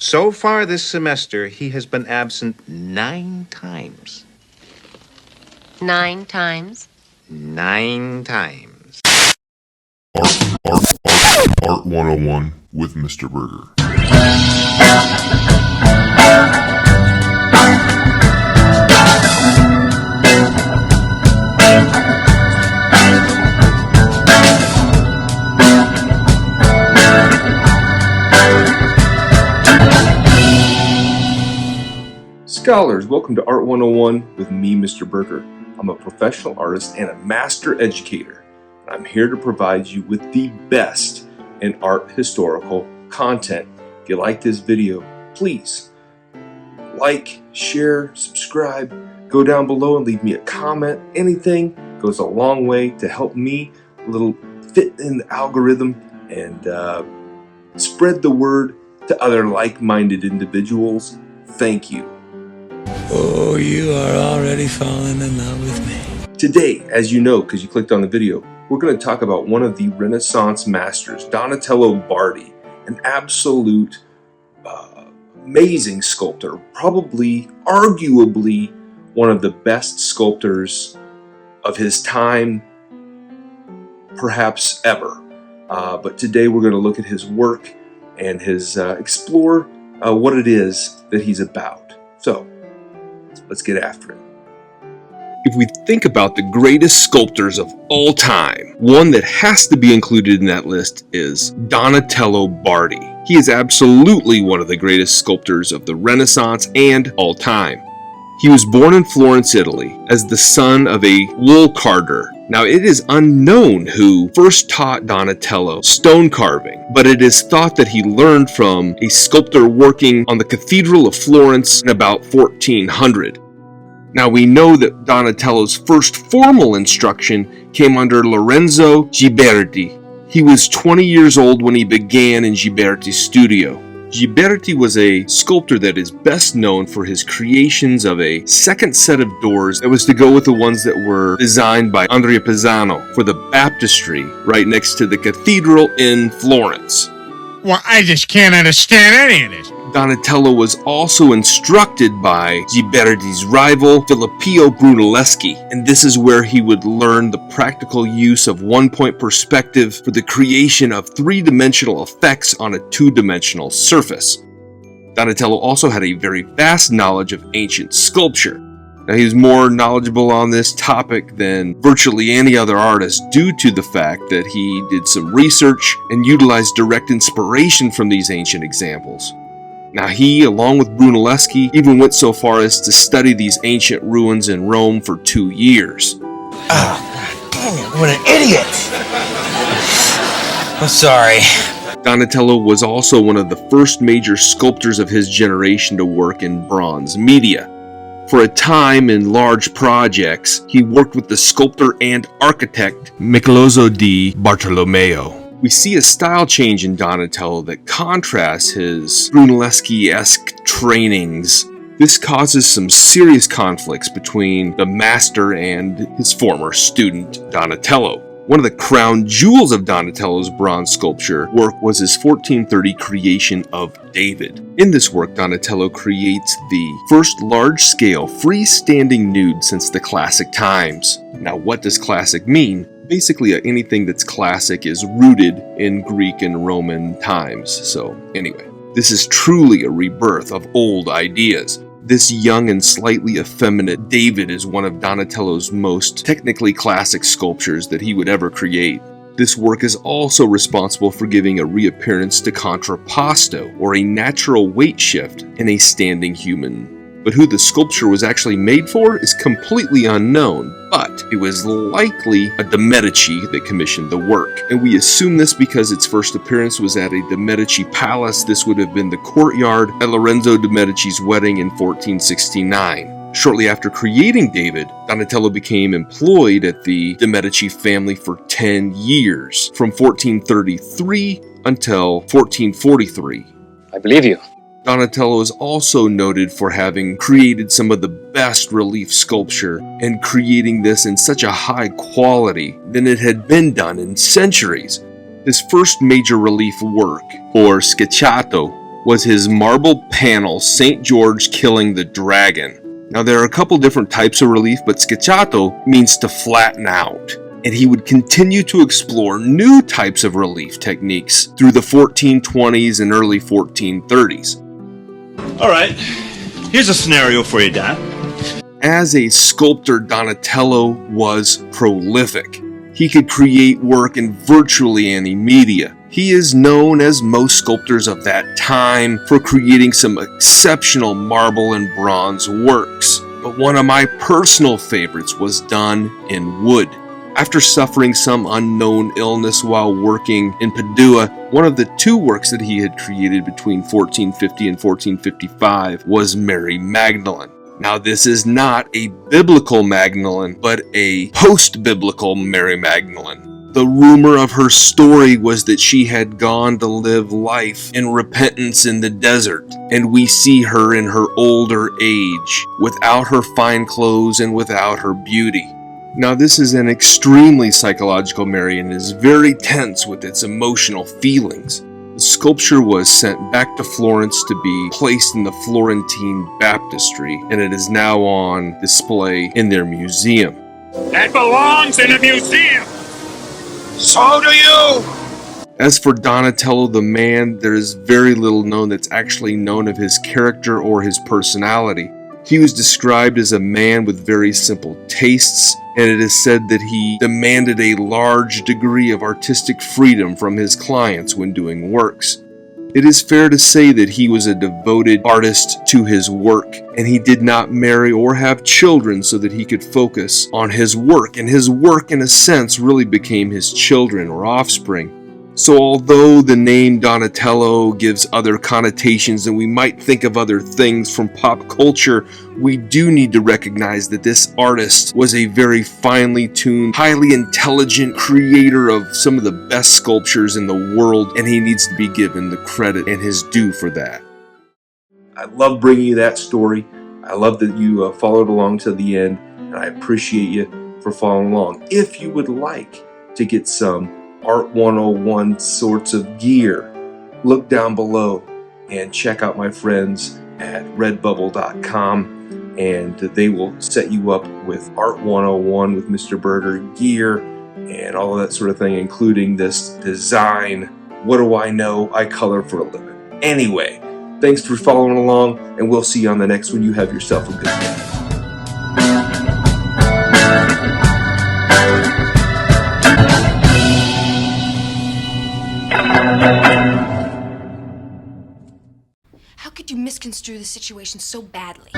So far this semester, he has been absent 9 times. 9 times? 9 times. Art 101 with Mr. Burgher. Scholars, welcome to Art 101 with me, Mr. Burgher. I'm a professional artist and a master educator. I'm here to provide you with the best in art historical content. If you like this video, please like, share, subscribe, go down below and leave me a comment. Anything goes a long way to help me a little fit in the algorithm and spread the word to other like-minded individuals. Thank you. Oh, you are already falling in love with me. Today, as you know, because you clicked on the video, we're going to talk about one of the Renaissance masters, Donatello Bardi, an absolute amazing sculptor, probably, arguably, one of the best sculptors of his time, perhaps ever. But today we're going to look at his work and explore what it is that he's about. So, let's get after it. If we think about the greatest sculptors of all time, one that has to be included in that list is Donatello Bardi. He is absolutely one of the greatest sculptors of the Renaissance and all time. He was born in Florence, Italy, as the son of a wool carder. Now, it is unknown who first taught Donatello stone carving, but it is thought that he learned from a sculptor working on the Cathedral of Florence in about 1400. Now, we know that Donatello's first formal instruction came under Lorenzo Ghiberti. He was 20 years old when he began in Ghiberti's studio. Ghiberti was a sculptor that is best known for his creations of a second set of doors that was to go with the ones that were designed by Andrea Pisano for the baptistry right next to the cathedral in Florence. Well, I just can't understand any of this. Donatello was also instructed by Ghiberti's rival, Filippo Brunelleschi, and this is where he would learn the practical use of one-point perspective for the creation of three-dimensional effects on a two-dimensional surface. Donatello also had a very vast knowledge of ancient sculpture. Now, he was more knowledgeable on this topic than virtually any other artist due to the fact that he did some research and utilized direct inspiration from these ancient examples. Now, he, along with Brunelleschi, even went so far as to study these ancient ruins in Rome for 2 years. Oh, dang it, what an idiot! I'm sorry. Donatello was also one of the first major sculptors of his generation to work in bronze media. For a time in large projects, he worked with the sculptor and architect Michelozzo di Bartolomeo. We see a style change in Donatello that contrasts his Brunelleschi-esque trainings. This causes some serious conflicts between the master and his former student, Donatello. One of the crown jewels of Donatello's bronze sculpture work was his 1430 creation of David. In this work, Donatello creates the first large-scale freestanding nude since the classic times. Now, what does classic mean? Basically, anything that's classic is rooted in Greek and Roman times. So, anyway, this is truly a rebirth of old ideas. This young and slightly effeminate David is one of Donatello's most technically classic sculptures that he would ever create. This work is also responsible for giving a reappearance to contrapposto, or a natural weight shift in a standing human. But who the sculpture was actually made for is completely unknown, but it was likely a de Medici that commissioned the work. And we assume this because its first appearance was at a de Medici palace. This would have been the courtyard at Lorenzo de Medici's wedding in 1469. Shortly after creating David, Donatello became employed at the de Medici family for 10 years, from 1433 until 1443. I believe you. Donatello is also noted for having created some of the best relief sculpture and creating this in such a high quality than it had been done in centuries. His first major relief work, or Schiacciato, was his marble panel St. George killing the dragon. Now there are a couple different types of relief, but Schiacciato means to flatten out. And he would continue to explore new types of relief techniques through the 1420s and early 1430s. All right, here's a scenario for you, Dad. As a sculptor, Donatello was prolific. He could create work in virtually any media. He is known, as most sculptors of that time, for creating some exceptional marble and bronze works. But one of my personal favorites was done in wood. After suffering some unknown illness while working in Padua, one of the two works that he had created between 1450 and 1455 was Mary Magdalene. Now, this is not a biblical Magdalene, but a post-biblical Mary Magdalene. The rumor of her story was that she had gone to live life in repentance in the desert, and we see her in her older age, without her fine clothes and without her beauty. Now, this is an extremely psychological Mary and is very tense with its emotional feelings. The sculpture was sent back to Florence to be placed in the Florentine baptistry, and it is now on display in their museum. That belongs in a museum. So do you! As for Donatello the man, there is very little known that's actually known of his character or his personality. He was described as a man with very simple tastes, and it is said that he demanded a large degree of artistic freedom from his clients when doing works. It is fair to say that he was a devoted artist to his work, and he did not marry or have children so that he could focus on his work, and his work, in a sense, really became his children or offspring. So although the name Donatello gives other connotations and we might think of other things from pop culture, we do need to recognize that this artist was a very finely tuned, highly intelligent creator of some of the best sculptures in the world, and he needs to be given the credit and his due for that. I love bringing you that story. I love that you followed along to the end, and I appreciate you for following along. If you would like to get some Art 101 sorts of gear, look down below and check out my friends at redbubble.com, and they will set you up with Art 101 with Mr. Burgher gear and all of that sort of thing, including this design. What do I know? I color for a living. Anyway, thanks for following along, and we'll see you on the next one. You have yourself a good day. How could you misconstrue the situation so badly?